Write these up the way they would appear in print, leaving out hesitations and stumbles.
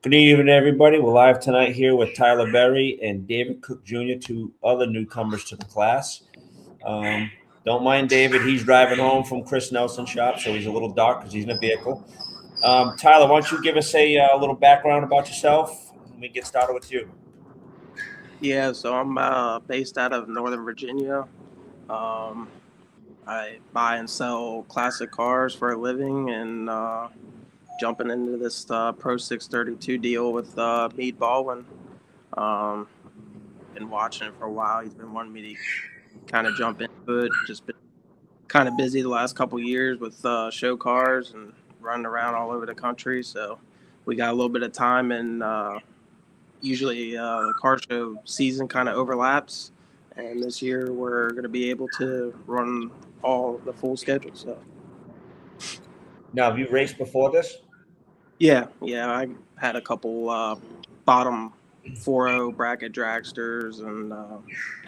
Good evening, everybody. We're live tonight here with Tyler Berry and David Cook Jr., two other newcomers to the class. Don't mind David. He's driving home from Chris Nelson shop, so he's a little dark because he's in a vehicle. Tyler, why don't you give us a little background about yourself? Let me get started with you. Yeah, so I'm based out of Northern Virginia. Um, I buy and sell classic cars for a living, and jumping into this Pro 632 deal with Meade Baldwin. Um, been watching it for a while. He's been wanting me to kind of jump into it. Just been kind of busy the last couple years with show cars and running around all over the country. So we got a little bit of time, and usually the car show season kind of overlaps. And this year we're going to be able to run all the full schedule. So Now, have you raced before this? yeah, I had a couple bottom 4.0 bracket dragsters and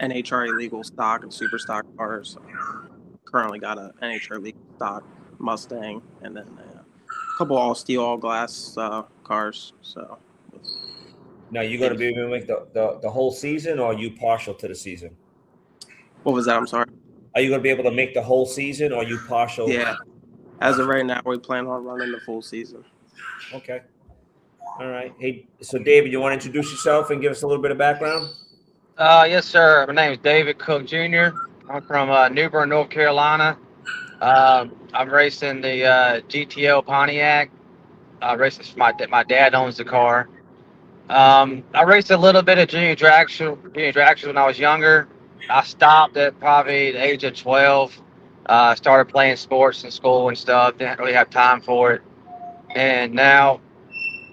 NHRA legal stock and super stock cars. Currently got a NHRA legal stock Mustang, and then a couple all steel, all glass cars. So Now, you going to be able to make the whole season, or are you partial to the season? what was that? I'm sorry. Are you going to be able to make the whole season, or are you partial? Yeah, as of right now, we plan on running the full season. Okay. All right. Hey, so David, you want to introduce yourself and give us a little bit of background? Yes, sir. My name is David Cook Jr. I'm from New Bern, North Carolina. I'm racing the GTO Pontiac. Racing my dad owns the car. I raced a little bit of junior drag shows when I was younger. I stopped at probably the age of 12. Started playing sports in school and stuff. Didn't really have time for it. And now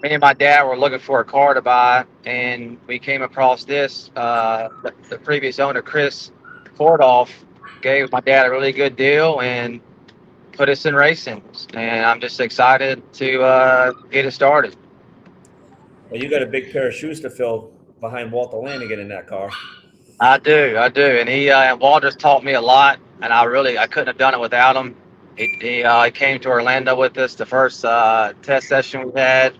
me and my dad were looking for a car to buy, and we came across this. The previous owner, Chris Fordoff, gave my dad a really good deal and put us in racing. And I'm just excited to get it started. Well, you got a big pair of shoes to fill behind Walter Lanigan in that car. I do, and and Walter's taught me a lot, and I couldn't have done it without him. He came to Orlando with us the first test session we had,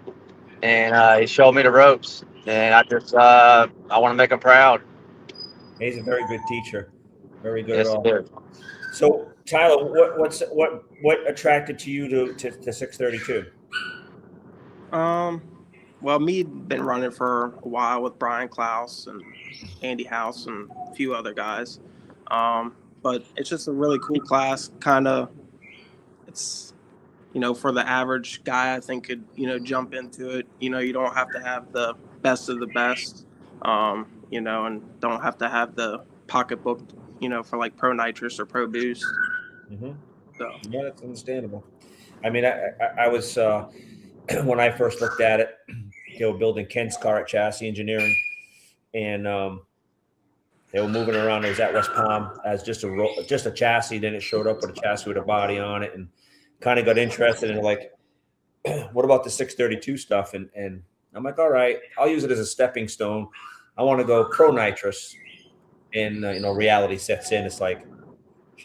and he showed me the ropes, and I want to make him proud. He's a very good teacher, very good at Yes, all. sir. So, Tyler, what attracted to you to 632? Um, well, me'd been running for a while with Brian Klaus and Andy House and a few other guys. But it's just a really cool class. Kind of, it's for the average guy, I think could jump into it. You don't have to have the best of the best. And don't have to have the pocketbook. For like Pro Nitrous or Pro Boost. Mm-hmm. So Yeah, that's understandable. I mean, I was when I first looked at it, they were building Kent's car at Chassis Engineering, and they were moving around. It was at West Palm as just a chassis. Then it showed up with a chassis with a body on it, and kind of got interested in like, what about the 632 stuff? And I'm like, all right, I'll use it as a stepping stone. I want to go Pro Nitrous, and reality sets in. It's like,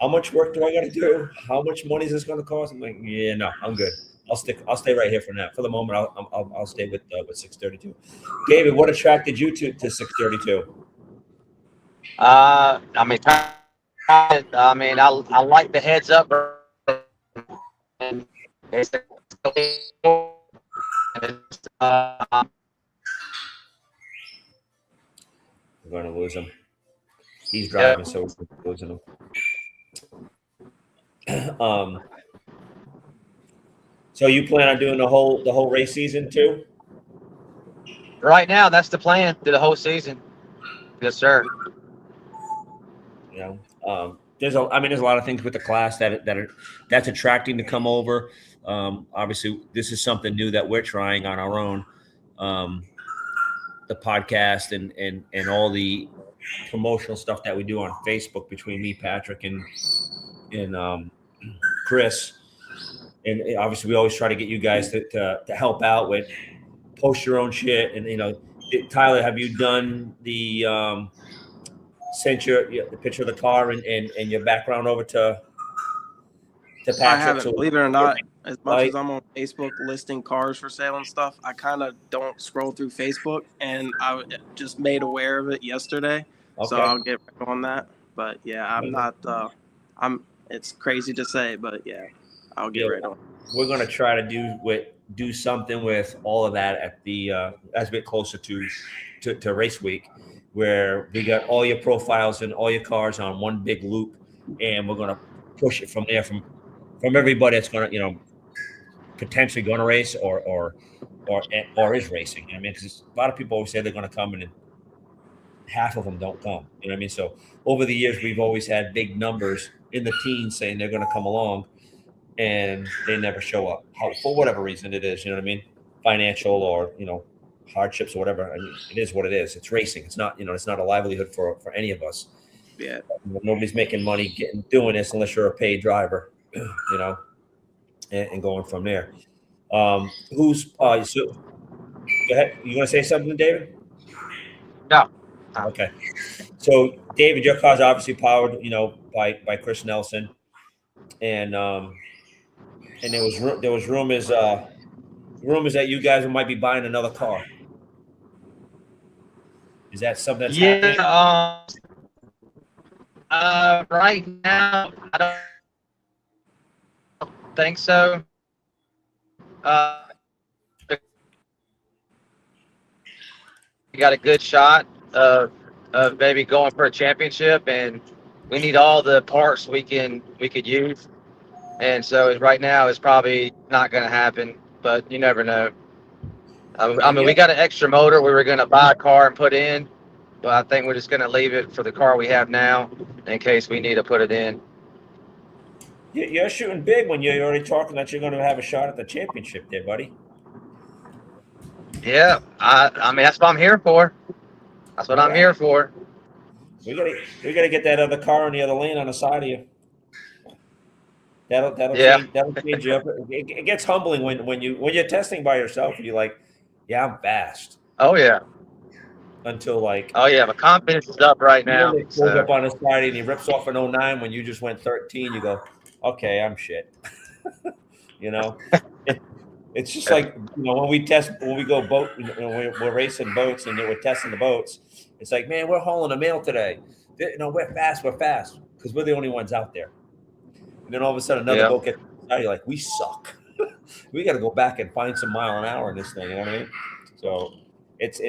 how much work do I got to do? How much money is this going to cost? I'm like, yeah, no, I'm good. I'll stay right here for now. For the moment, I'll stay with 632. David, what attracted you to 632? I mean, I like the heads up. And it's, uh, We're going to lose him. He's driving, so we're losing him. So you plan on doing the whole race season too? right now, that's the plan through the whole season. Yes, sir. There's a lot of things with the class that's attracting to come over. Obviously, this is something new that we're trying on our own. The podcast and all the promotional stuff that we do on Facebook between me, Patrick, and Chris. And obviously, we always try to get you guys to help out with post your own shit. And Tyler, have you done the sent the picture of the car and your background over to to I Patrick. haven't. So Believe it or not, as much Right. as I'm on Facebook listing cars for sale and stuff, I kind of don't scroll through Facebook, and I just made aware of it yesterday, so Okay. I'll get right on that. But yeah, I'm not. I'm. It's crazy to say, but yeah, I'll get Yeah, right on. we're gonna try to do something with all of that at the as we get closer to race week, where we got all your profiles and all your cars on one big loop, and we're gonna push it from there from everybody that's gonna potentially gonna race or is racing. I mean, because a lot of people always say they're gonna come and half of them don't come. You know what I mean? So over the years, we've always had big numbers in the teens saying they're gonna come along, and they never show up for whatever reason it is. You know what I mean? Financial or hardships or whatever. I mean, it is what it is. It's racing. It's not it's not a livelihood for any of us. Yeah. Nobody's making money doing this unless you're a paid driver. And going from there. Who's so? Go ahead. You want to say something, David? No. Okay. So, David, your car's obviously powered, by Chris Nelson, and there was rumors that you guys might be buying another car. Is that something that's happening? Yeah. Right now, I don't think so. We got a good shot of maybe going for a championship, and we need all the parts we could use. And so right now, it's probably not going to happen, but you never know. I mean, we got an extra motor we were going to buy a car and put in, but I think we're just going to leave it for the car we have now in case we need to put it in. You're shooting big when you're already talking that you're going to have a shot at the championship there, buddy. Yeah, I mean, that's what I'm here for. That's what I'm here for. We gotta get that other car in the other lane on the side of you. That'll change you up. It gets humbling when you're testing by yourself and you're like, yeah, I'm fast. Oh yeah. Until like, oh yeah, my confidence is up right now. He pulls up on his side and he rips off an 09 when you just went 13. You go, okay, I'm shit. It's just like when we go boat, we're racing boats and we're testing the boats. It's like, man, we're hauling a mail today. We're fast because we're the only ones out there. And then all of a sudden another boat gets out. You're like, we suck. We got to go back and find some mile an hour in this thing. You know what I mean? So it's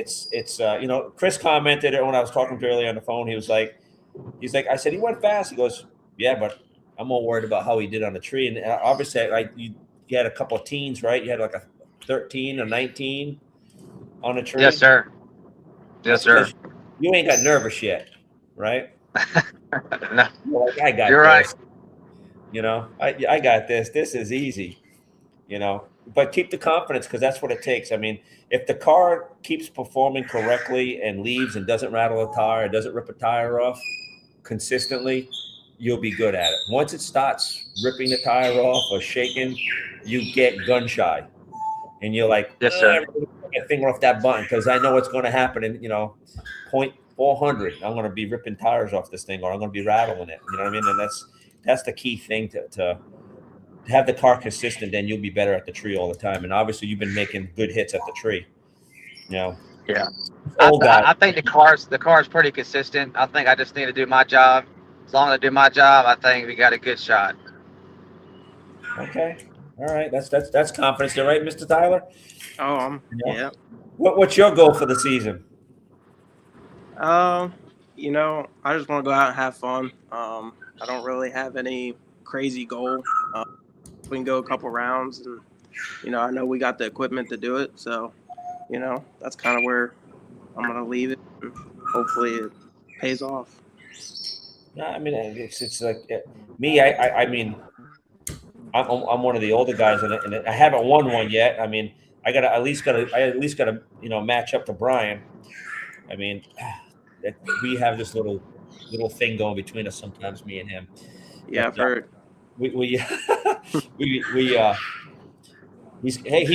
Chris commented when I was talking to him earlier on the phone. He's like, I said he went fast. He goes, yeah, but I'm more worried about how he did on the tree. And obviously, you had a couple of teens, right? You had like a 13 or 19 on the tree. Yes, sir. Yes, sir. You ain't got nervous yet, right? No. Like, I got You're this. right. I got this. This is easy, But keep the confidence because that's what it takes. I mean, if the car keeps performing correctly and leaves and doesn't rattle a tire, doesn't rip a tire off consistently, you'll be good at it. Once it starts ripping the tire off or shaking, you get gun shy, and you're like, yes, sir. Get a finger off that button because I know what's going to happen. In 0.400, I'm going to be ripping tires off this thing, or I'm going to be rattling it. You know what I mean? And that's the key thing to have the car consistent. Then you'll be better at the tree all the time. And obviously, you've been making good hits at the tree. Yeah. I think the car's pretty consistent. I think I just need to do my job. As long as I do my job, I think we got a good shot. Okay. All right. That's confidence there, right, Mr. Tyler? Oh, yeah. What's your goal for the season? I just want to go out and have fun. I don't really have any crazy goal. We can go a couple rounds, and I know we got the equipment to do it. So, that's kind of where I'm gonna leave it. And hopefully, it pays off. No, I mean it's like me. I mean, I'm one of the older guys, and I haven't won one yet. I mean, I at least gotta match up to Brian. I mean, we have this little thing going between us sometimes, me and him. Yeah, I've heard. He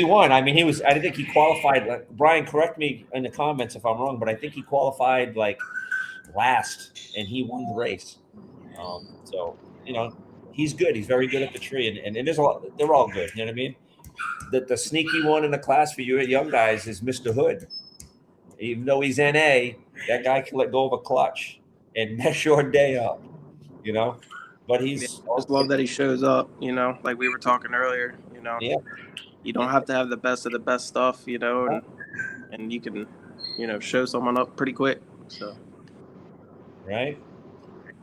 won. I mean, I think he qualified. Like, Brian, correct me in the comments if I'm wrong, but I think he qualified like last, and he won the race. So he's good. He's very good at the tree, and there's a lot. They're all good. You know what I mean? The sneaky one in the class for you young guys is Mr. Hood. Even though he's NA, that guy can let go of a clutch and mess your day up. You know, but Yeah, he's I just love that he shows up. Like we were talking earlier. yeah. You don't have to have the best of the best stuff. And you can, show someone up pretty quick. So. Right.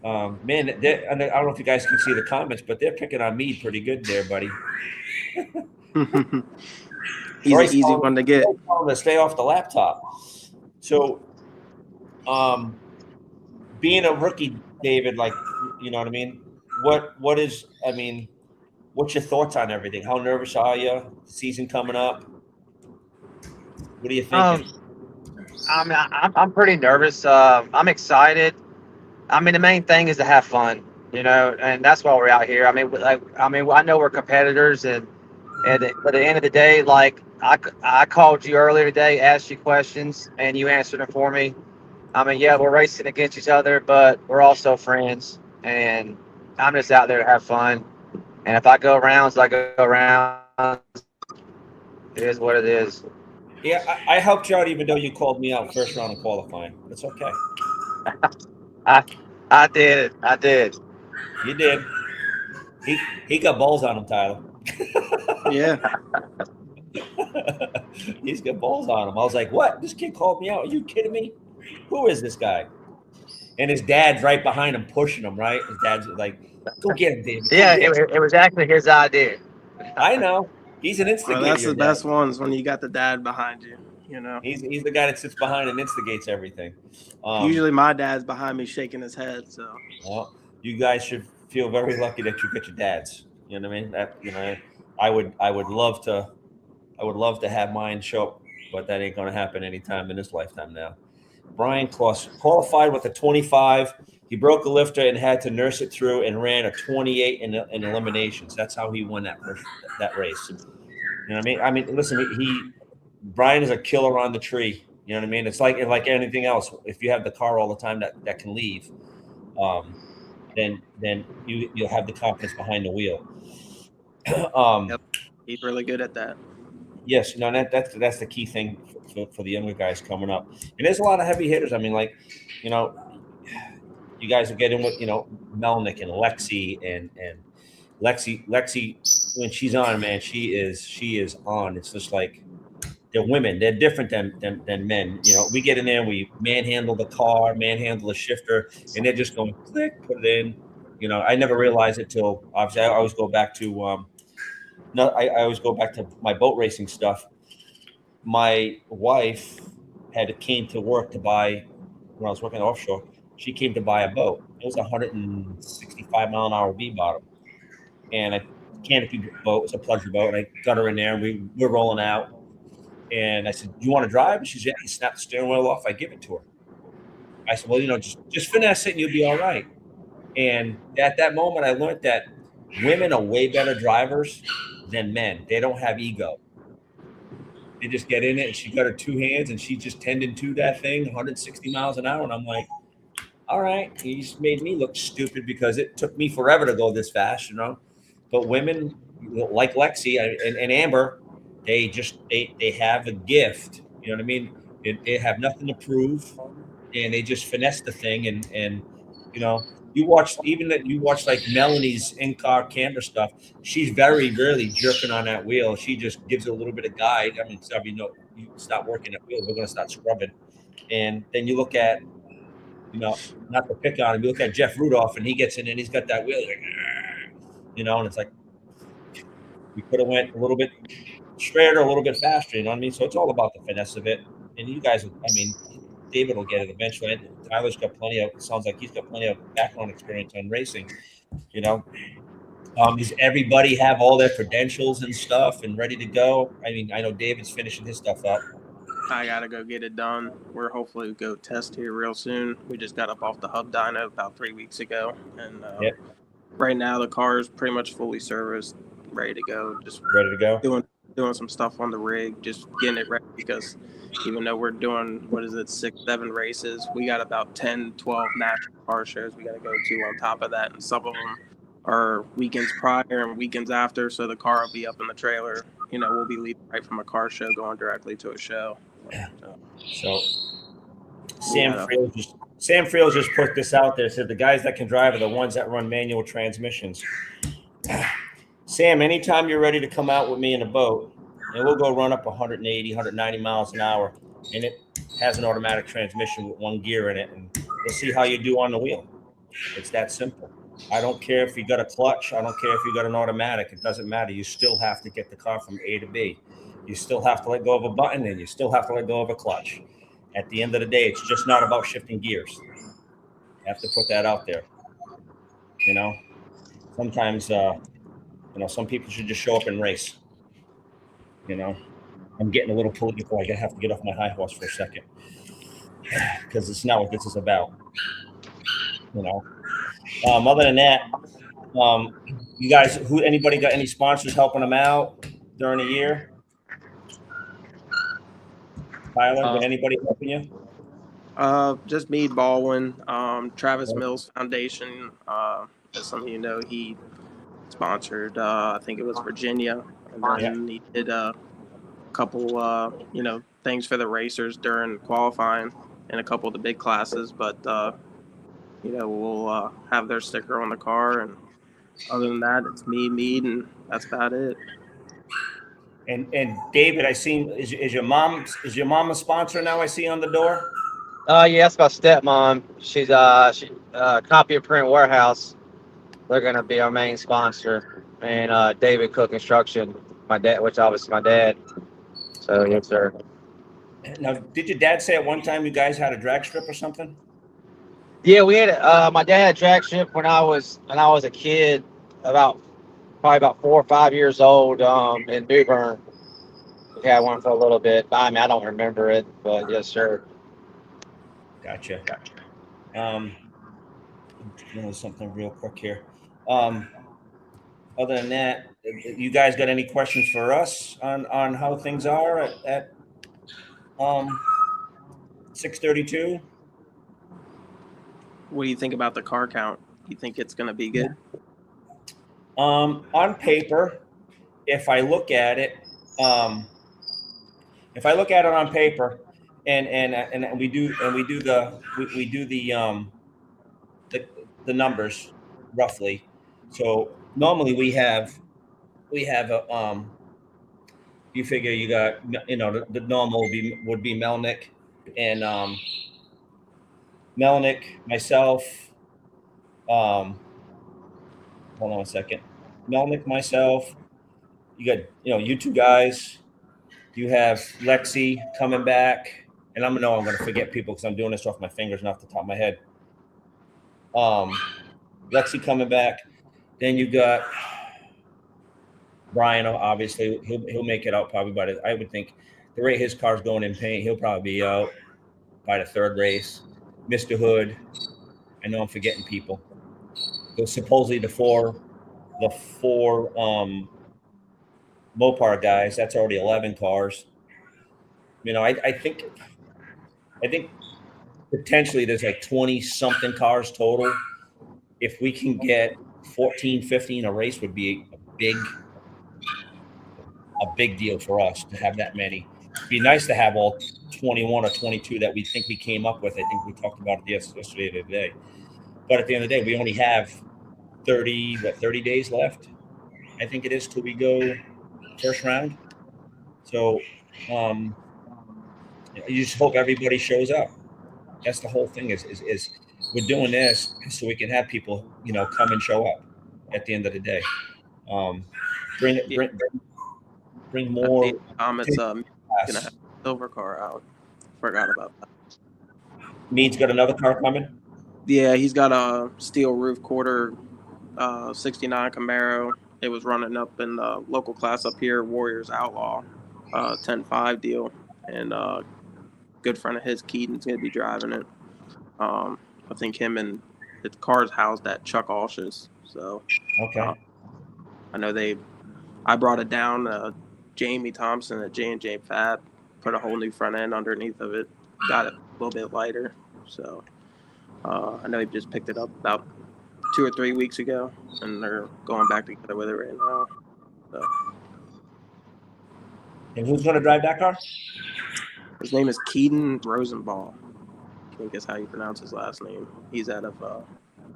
Man, I don't know if you guys can see the comments, but they're picking on me pretty good there, buddy. He's an easy one to get. To stay off the laptop. So, being a rookie, David, like, you know what I mean? What's your thoughts on everything? How nervous are you? Season coming up. What are you thinking? I'm pretty nervous. I'm excited. The main thing is to have fun, and that's why we're out here. I know we're competitors, but at the end of the day, like I called you earlier today, asked you questions, and you answered them for me. Yeah, we're racing against each other, but we're also friends, and I'm just out there to have fun. And if I go around, I go around. It is what it is. Yeah, I helped you out, even though you called me out first round of qualifying. That's okay. I did. You did. He got balls on him, Tyler. Yeah. He's got balls on him. I was like, what? This kid called me out. Are you kidding me? Who is this guy? And his dad's right behind him, pushing him, right? His dad's like, go get him, David. Yeah, it was actually his idea. I know. He's an instigator. Well, that's the best ones when you got the dad behind you. He's the guy that sits behind and instigates everything. Usually my dad's behind me shaking his head. So. Well, you guys should feel very lucky that you get your dads. You know what I mean? I would love to have mine show up, but that ain't going to happen anytime in this lifetime now. Brian Kloss qualified with a 25. He broke a lifter and had to nurse it through and ran a 28 in eliminations. That's how he won that race. You know what I mean? Listen, Brian is a killer on the tree. You know what I mean? It's like anything else. If you have the car all the time that can leave, then you'll have the confidence behind the wheel. Yep. He's really good at that. Yes, that's the key thing for the younger guys coming up. And there's a lot of heavy hitters. You guys are getting with Melnick and Lexi and Lexi when she's on, man, she is on. It's just like they're women. They're different than men. We get in there, we manhandle the car, manhandle the shifter, and they're just going click, put it in. I never realized it till obviously I always go back to I always go back to my boat racing stuff. My wife came to work to buy when I was working offshore. She came to buy a boat. It was a 165 mile an hour V bottom, and a canopy boat. It was a pleasure boat. And I got her in there, and we're rolling out. And I said, "Do you want to drive?" And she said, "Yeah." I snapped the steering wheel off. I give it to her. I said, "Well, just finesse it, and you'll be all right." And at that moment, I learned that women are way better drivers than men. They don't have ego. They just get in it, and she got her two hands, and she just tended to that thing, 160 miles an hour. And I'm like, all right, he just made me look stupid because it took me forever to go this fast, But women like Lexi and Amber, they have a gift. You know what I mean? They have nothing to prove, and they just finesse the thing. And you watch like Melanie's in-car camera stuff. She's very rarely jerking on that wheel. She just gives it a little bit of guide. You stop working that wheel, we're going to start scrubbing. And then you look at, not to pick on him, you look at Jeff Rudolph, and he gets in and he's got that wheel, and it's like we could have went a little bit straighter, a little bit faster. You know what I mean? So it's all about the finesse of it. And you guys, David will get it eventually. Tyler's got sounds like he's got plenty of background experience on racing. Does everybody have all their credentials and stuff and ready to go? I know David's finishing his stuff up. I got to go get it done. We're hopefully go test here real soon. We just got up off the hub dyno about 3 weeks ago. And right now the car is pretty much fully serviced, ready to go. Just ready to go? Doing some stuff on the rig, just getting it ready because even though we're doing, 6-7 races, we got about 10, 12 national car shows we got to go to on top of that. And some of them or weekends prior and weekends after. So the car will be up in the trailer. We'll be leaving right from a car show going directly to a show. So Yeah. Sam Friel just put this out there. Said the guys that can drive are the ones that run manual transmissions. Sam, anytime you're ready to come out with me in a boat, and we'll go run up 180, 190 miles an hour, and it has an automatic transmission with one gear in it, and we'll see how you do on the wheel. It's that simple. I don't care if you got a clutch. I don't care if you got an automatic. It doesn't matter. You still have to get the car from A to B. You still have to let go of a button, and you still have to let go of a clutch. At the end of the day, it's just not about shifting gears. You have to put that out there. Sometimes, some people should just show up and race. I'm getting a little political. I have to get off my high horse for a second because it's not what this is about. Other than that, you guys, anybody got any sponsors helping them out during the year? Tyler, did anybody helping you? Just Meade Baldwin, Travis Mills Foundation. As some of you know, he sponsored, I think it was Virginia, and then he did a couple, things for the racers during qualifying in a couple of the big classes. But we'll have their sticker on the car, and other than that, it's me, Meade, and that's about it. And David, I seen is your mom a sponsor now? I see on the door. Yeah, that's my stepmom. She's Copy and Print Warehouse. They're gonna be our main sponsor, and David Cook Construction, my dad, which obviously my dad. So yes, sir. Now, did your dad say at one time you guys had a drag strip or something? Yeah, we had my dad had a drag strip when I was a kid, probably about 4 or 5 years old, in New Bern. We had one for a little bit. I don't remember it, but yes, sir. Gotcha. Something real quick here. Other than that, you guys got any questions for us on how things are at 632? What do you think about the car count? Do you think it's going to be good? On paper, if I look at it on paper, and we do the numbers roughly. So normally we have a you figure you got the normal would be Melnick and myself. Hold on one second. Melnick, myself. You got you two guys. You have Lexi coming back, and I'm going to forget people because I'm doing this off my fingers, not off the top of my head. Lexi coming back. Then you got Brian. Obviously, he'll make it out probably I would think the rate his car's going in paint, he'll probably be out by the third race. Mr. Hood. I know I'm forgetting people. There's supposedly the four Mopar guys. That's already 11 cars. I think potentially there's like 20 something cars total. If we can get 14, 15 a race would be a big deal for us to have that many. It'd be nice to have all 21 or 22 that we think we came up with. I think we talked about it yesterday or today. But at the end of the day, we only have 30 days left. I think it is till we go first round. So you just hope everybody shows up. That's the whole thing is we're doing this so we can have people, come and show up at the end of the day. Bring more. It's gonna have a silver car out. Forgot about that. Meade's got another car coming. Yeah, he's got a steel roof quarter 69 Camaro. It was running up in the local class up here, Warriors Outlaw 10-5 deal, and good friend of his, Keaton's gonna be driving it. I think him and the car's housed at Chuck Alsh's. So okay. I know I brought it down. Jamie Thompson at J&J Fab put a whole new front end underneath of it. Got it a little bit lighter. So I know he just picked it up about 2 or 3 weeks ago, and they're going back together with it right now. So And who's going to drive that car? his name is Keaton Rosenball. I think is how you pronounce his last name. He's out of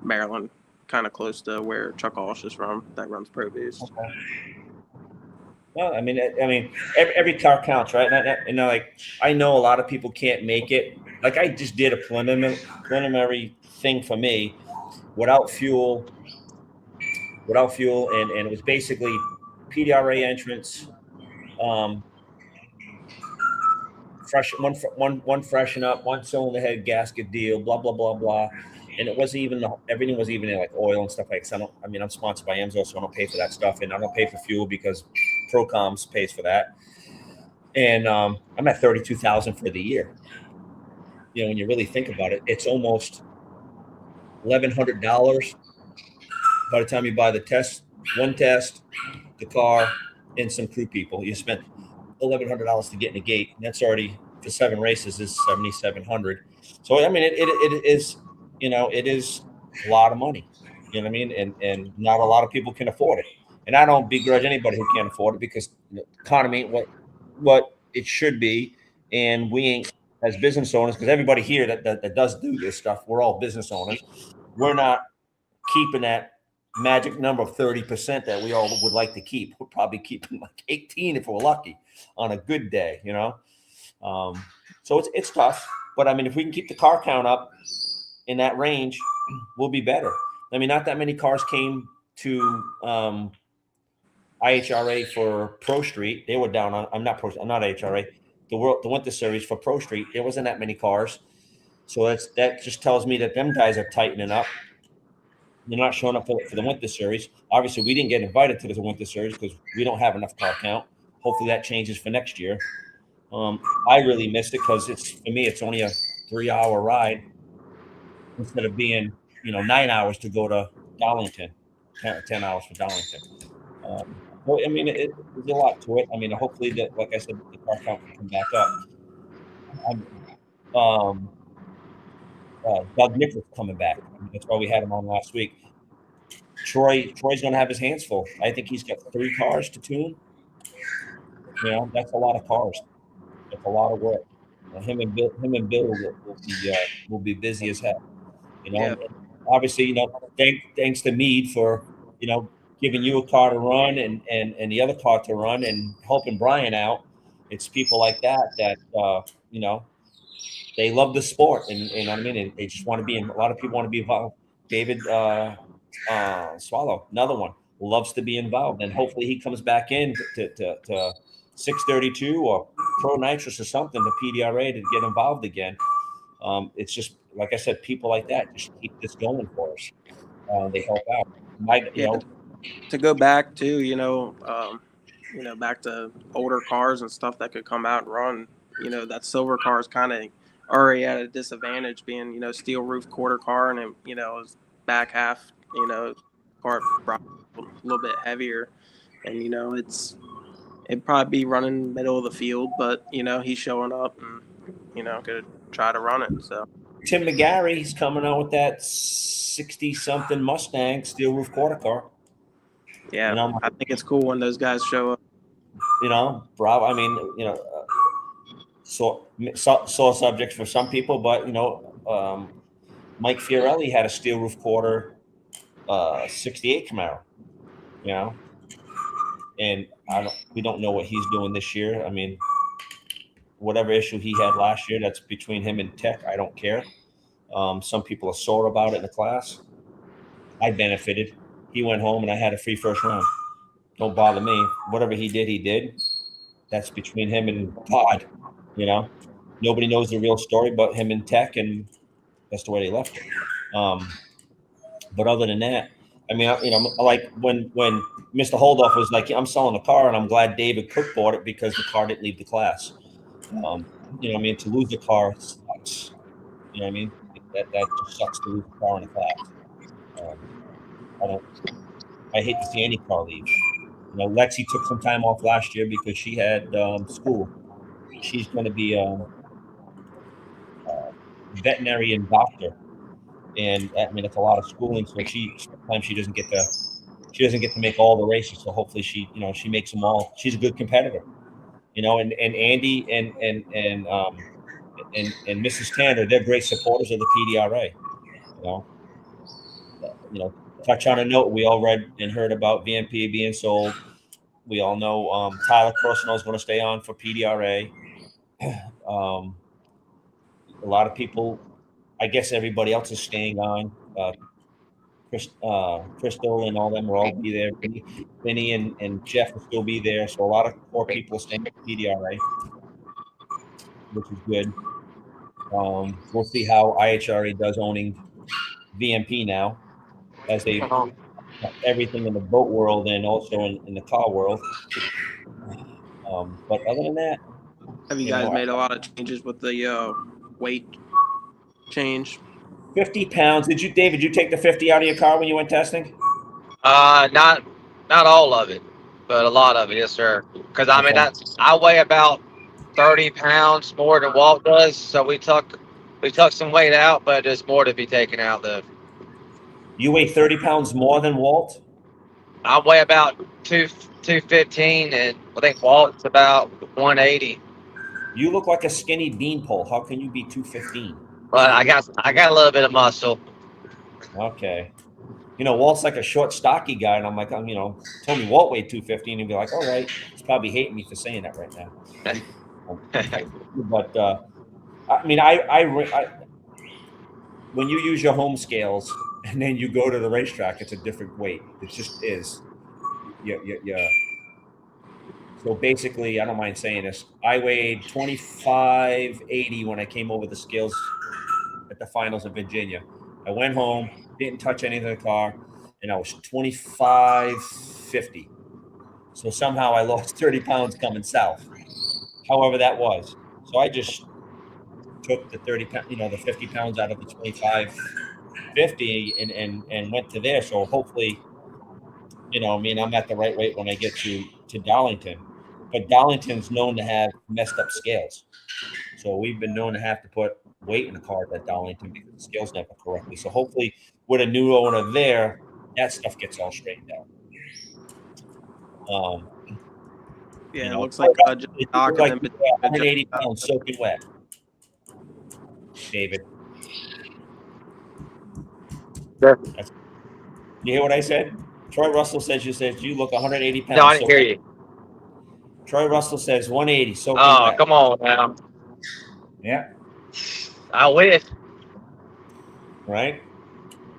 Maryland, kind of close to where Chuck Walsh is from. That runs Pro Boost. Okay. Well, I mean, every car counts, right? And like, I know a lot of people can't make it. Like, I just did a preliminary thing for me without fuel, and it was basically PDRA entrance, one freshen up, one cylinder head gasket deal, blah blah blah blah, and it wasn't even everything was even in like oil and stuff like that. I'm sponsored by Amso, so I don't pay for that stuff, and I don't pay for fuel because Procoms pays for that. And I'm at 32,000 for the year. You know, when you really think about it, it's almost $1,100 by the time you buy one test, the car, and some crew people. You spent $1,100 to get in the gate, and that's already for 7 races is $7,700. So I mean, it is, you know, it is a lot of money. You know what I mean? And not a lot of people can afford it. And I don't begrudge anybody who can't afford it because the economy ain't what it should be, and we ain't as business owners, because everybody here that does do this stuff, we're all business owners. We're not keeping that magic number of 30% that we all would like to keep. We're probably keeping like 18 if we're lucky on a good day, you know. So it's tough, but I mean, if we can keep the car count up in that range, we'll be better. I mean, not that many cars came to IHRA for Pro Street. They were down on. I'm not IHRA. The Winter Series for Pro Street. There wasn't that many cars, so that just tells me that them guys are tightening up. They're not showing up for the Winter Series. Obviously, we didn't get invited to the Winter Series because we don't have enough car count. Hopefully, that changes for next year. I really missed it because for me, it's only a 3-hour ride instead of being 9 hours to go to Darlington, 10 hours for Darlington. Well, I mean, there's a lot to it. I mean, hopefully that, like I said, the car count can come back up. Doug Nichols coming back. I mean, that's why we had him on last week. Troy's going to have his hands full. I think he's got 3 cars to tune. You know, that's a lot of cars. That's a lot of work. Him and Bill will be busy as hell. You know, Yeah. Obviously, thanks to Meade for giving you a car to run and the other car to run and helping Brian out. It's people like that they love the sport and you know what I mean, and they just want to be in. A lot of people want to be involved. David Swallow, another one, loves to be involved, and hopefully he comes back in to 632 or Pro Nitrous or something to PDRA to get involved again. It's just like I said, people like that just keep this going for us. They help out. To go back to back to older cars and stuff that could come out and run. That silver car is kind of already at a disadvantage, being steel roof quarter car, and his back half part a little bit heavier, and it'd probably be running middle of the field, but he's showing up and gonna try to run it. So Tim McGarry, he's coming out with that 60-something Mustang steel roof quarter car. Yeah, I think it's cool when those guys show up. Bravo. I mean, sore subject for some people, but Mike Fiorelli had a steel roof quarter 68 Camaro. And we don't know what he's doing this year. I mean, whatever issue he had last year, that's between him and Tech. I don't care. Some people are sore about it in the class. I benefited. He went home and I had a free first round. Don't bother me. Whatever he did. That's between him and Todd. Nobody knows the real story but him and Tech, and that's the way they left it. But other than that, I mean, like when Mr. Holdoff was like, I'm selling the car, and I'm glad David Cook bought it because the car didn't leave the class. To lose the car sucks. You know what I mean? That just sucks to lose the car in the class. I hate to see any car leave. Lexi took some time off last year because she had school. She's going to be a veterinarian doctor, and I mean it's a lot of schooling. So she Sometimes she doesn't get to make all the races. So hopefully she makes them all. She's a good competitor, and Andy and Mrs. Tanner, they're great supporters of the PDRA. Touch on a note, we all read and heard about VMP being sold. We all know Tyler Crossnell is going to stay on for PDRA. A lot of people, I guess everybody else is staying on. Crystal and all them will all be there. Vinny and Jeff will still be there. So a lot of core people are staying at PDRA, which is good. We'll see how IHRA does owning VMP now, as they everything in the boat world and also in the car world. But other than that, Have you guys made a lot of changes with the weight change? 50 pounds. David, you take the 50 out of your car when you went testing? Not all of it, but a lot of it, yes, sir. Because I mean, I weigh about 30 pounds more than Walt does, so we took some weight out, but there's more to be taken out though. You weigh 30 pounds more than Walt? I weigh about 215, and I think Walt's about 180. You look like a skinny beanpole. How can you be 215? But I got a little bit of muscle. Okay. Walt's like a short, stocky guy, and I'm like, told me Walt weighed 215, and be like, all right, he's probably hating me for saying that right now. But I mean, I when you use your home scales and then you go to the racetrack, it's a different weight. It just is. Yeah. So basically, I don't mind saying this. I weighed 2580 when I came over the scales at the finals in Virginia. I went home, didn't touch anything in the car, and I was 2550. So somehow I lost 30 pounds coming south. However that was. So I just took the 30 pounds, the 50 pounds out of the 2550 and went to there. So hopefully, I'm at the right weight when I get to Darlington. But Darlington's known to have messed up scales. So we've been known to have to put weight in the car at Darlington because the scales never correctly. So hopefully with a new owner there, that stuff gets all straightened out. Yeah, it looks like just 180 pounds soaking wet. David. Sure. You hear what I said? Troy Russell says you look 180 pounds. No, I didn't hear you. Troy Russell says 180 soaking wet. Come on now. Yeah. I wish. Right.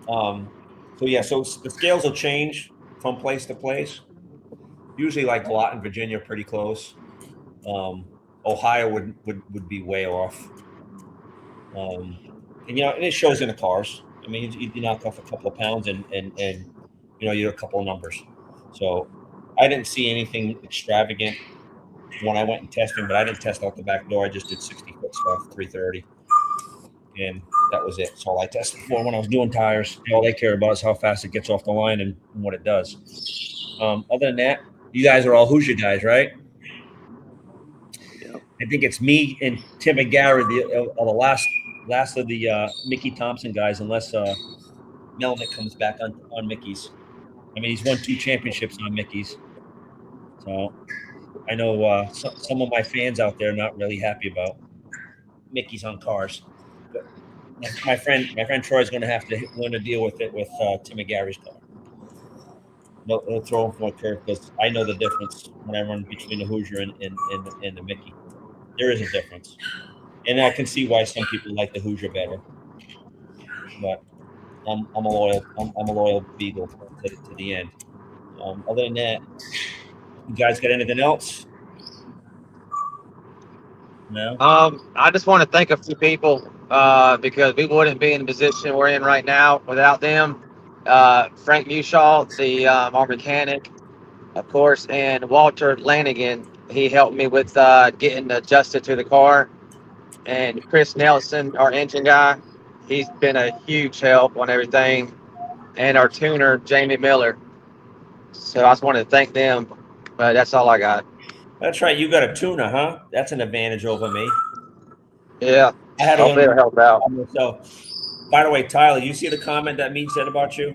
So the scales will change from place to place. Usually, like Lawton, Virginia, pretty close. Ohio would be way off. And it shows in the cars. I mean, you knock off a couple of pounds, and you have a couple of numbers. So I didn't see anything extravagant when I went and testing, but I didn't test out the back door. I just did 60-foot stuff, 330, and that was it. That's all I tested for when I was doing tires. All they care about is how fast it gets off the line and what it does. Other than that, you guys are all Hoosier guys, right? Yep. I think it's me and Tim and Gary, the last of the Mickey Thompson guys, unless Melnick comes back on Mickey's. I mean, he's won 2 championships on Mickey's. So I know some of my fans out there are not really happy about Mickey's on cars. But my friend Troy is going to have to learn to deal with it with Tim and Gary's car. They'll throw him for a curve because I know the difference when I run between the Hoosier and the Mickey. There is a difference, and I can see why some people like the Hoosier better. But I'm a loyal Beagle to the end. Other than that, you guys got anything else? No. I just want to thank a few people because we wouldn't be in the position we're in right now without them. Frank Mushaw, our mechanic, of course, and Walter Lanigan. He helped me with getting adjusted to the car. And Chris Nelson, our engine guy, he's been a huge help on everything. And our tuner, Jamie Miller. So I just wanted to thank them. But that's all I got. That's right. You got a tuner, huh? That's an advantage over me. Yeah. I had to hopefully it'll help out. So, by the way, Tyler, you see the comment that Mead said about you?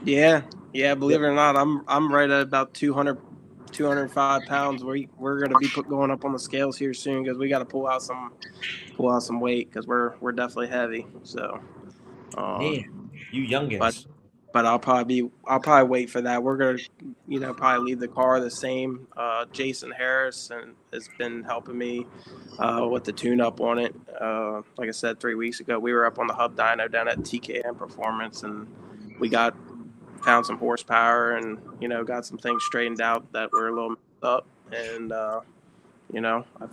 Yeah, yeah. Believe it or not, I'm right at about 205 pounds. We're gonna be going up on the scales here soon because we got to pull out some weight because we're definitely heavy. So, Man, you but youngins. I'll probably wait for that. We're gonna probably leave the car the same. Jason Harris and has been helping me with the tune up on it. Like I said 3 weeks ago, we were up on the hub dyno down at TKM Performance, and we found some horsepower and got some things straightened out that were a little messed up, and I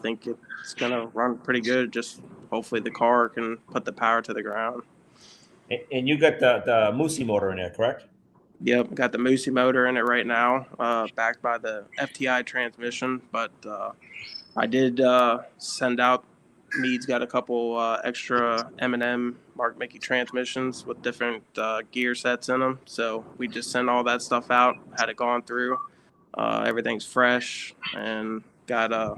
think it's gonna run pretty good. Just hopefully the car can put the power to the ground. And you got the Moosey motor in there, correct? Yep, got the Moosey motor in it right now, backed by the FTI transmission. But I did send out. Mead's got a couple extra M&M Mark Mickey transmissions with different gear sets in them. So we just sent all that stuff out. Had it gone through. Everything's fresh and got a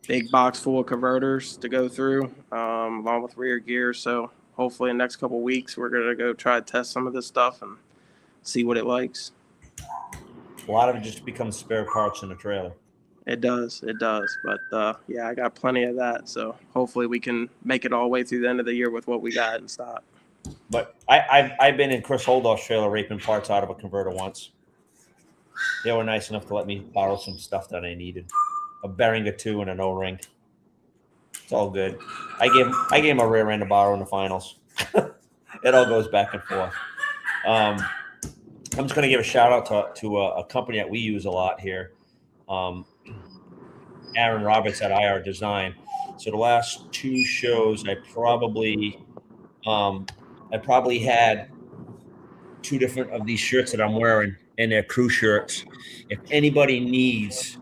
big box full of converters to go through, along with rear gear. So hopefully in the next couple weeks we're gonna go try to test some of this stuff and see what it likes. A lot of it just becomes spare parts in the trailer. It does. But yeah, I got plenty of that. So hopefully we can make it all the way through the end of the year with what we got in stock. But I've been in Chris Holdorf's trailer raping parts out of a converter once. They were nice enough to let me borrow some stuff that I needed. A bearing or two and an O-ring. It's all good. I gave him a rear end to borrow in the finals. It all goes back and forth. I'm just going to give a shout out to a company that we use a lot here. Aaron Roberts at IR Design. So the last two shows, I probably had two different of these shirts that I'm wearing, and they're crew shirts. If anybody needs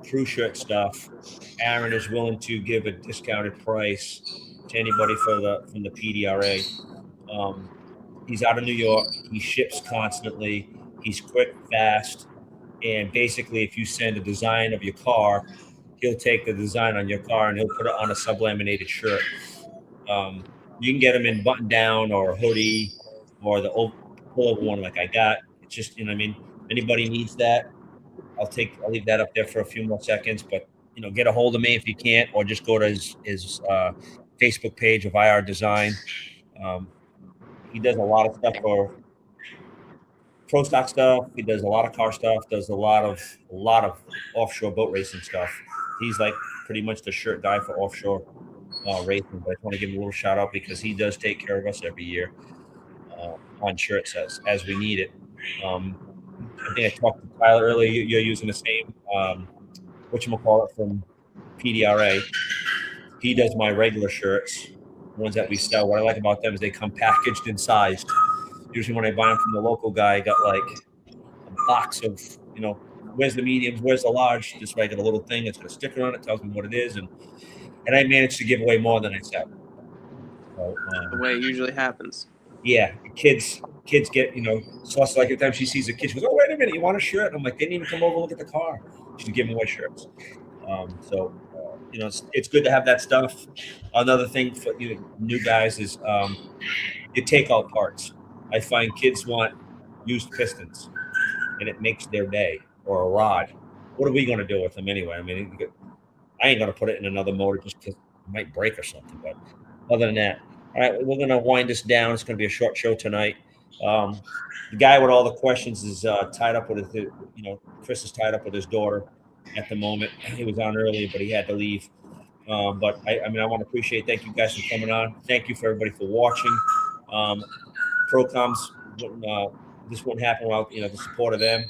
crew shirt stuff, Aaron is willing to give a discounted price to anybody from the PDRA. He's out of New York. He ships constantly. He's quick, fast, and basically, if you send a design of your car, he'll take the design on your car and he'll put it on a sublaminated shirt. You can get them in button down or a hoodie or the pullover one like I got. It's just, anybody needs that, I'll leave that up there for a few more seconds, but get a hold of me if you can't, or just go to his Facebook page of IR Design. He does a lot of stuff for pro stock stuff. He does a lot of car stuff, does a lot of offshore boat racing stuff. He's like pretty much the shirt guy for offshore racing. But I just want to give him a little shout out because he does take care of us every year on shirts as we need it. I think I talked to Tyler earlier. You're using the same whatchamacallit from PDRA. He does my regular shirts, ones that we sell. What I like about them is they come packaged and sized. Usually when I buy them from the local guy, I got like a box of, where's the mediums, where's the large, just like a little thing. It's got a sticker on it, tells me what it is. And I managed to give away more than I sell. So, The way it usually happens. Yeah, kids get, Celeste, like every time she sees a kid, she goes, oh, wait a minute, you want a shirt? And I'm like, they didn't even come over and look at the car. She's giving away shirts. It's good to have that stuff. Another thing for new guys is you take out parts. I find kids want used pistons, and it makes their day, or a rod. What are we going to do with them anyway? I mean, I ain't going to put it in another motor just because it might break or something. But other than that, all right, we're going to wind this down. It's going to be a short show tonight. The guy with all the questions is tied up with his, Chris is tied up with his daughter at the moment. He was on early, but he had to leave. But I want to appreciate. Thank you guys for coming on. Thank you for everybody for watching. Procoms, this wouldn't happen without the support of them.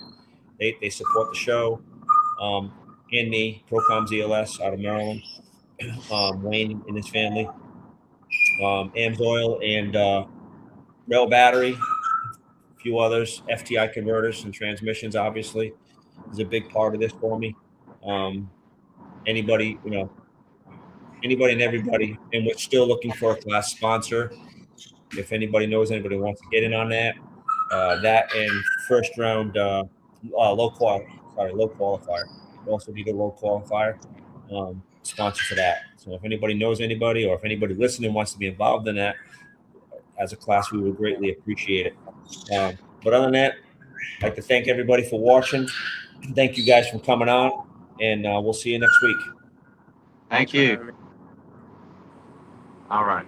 They support the show. And me, Procoms ELS out of Maryland. Wayne and his family. AMSOIL and Rail Battery, a few others, FTI converters and transmissions, obviously, is a big part of this for me. Anybody and everybody, and we're still looking for a class sponsor. If anybody knows anybody who wants to get in on that, that and first round low qualifier. We also need a low qualifier sponsor for that. So if anybody knows anybody, or if anybody listening wants to be involved in that as a class, we would greatly appreciate it. But other than that, I'd like to thank everybody for watching. Thank you guys for coming on, and we'll see you next week. Thank Thanks for you. having me. All right.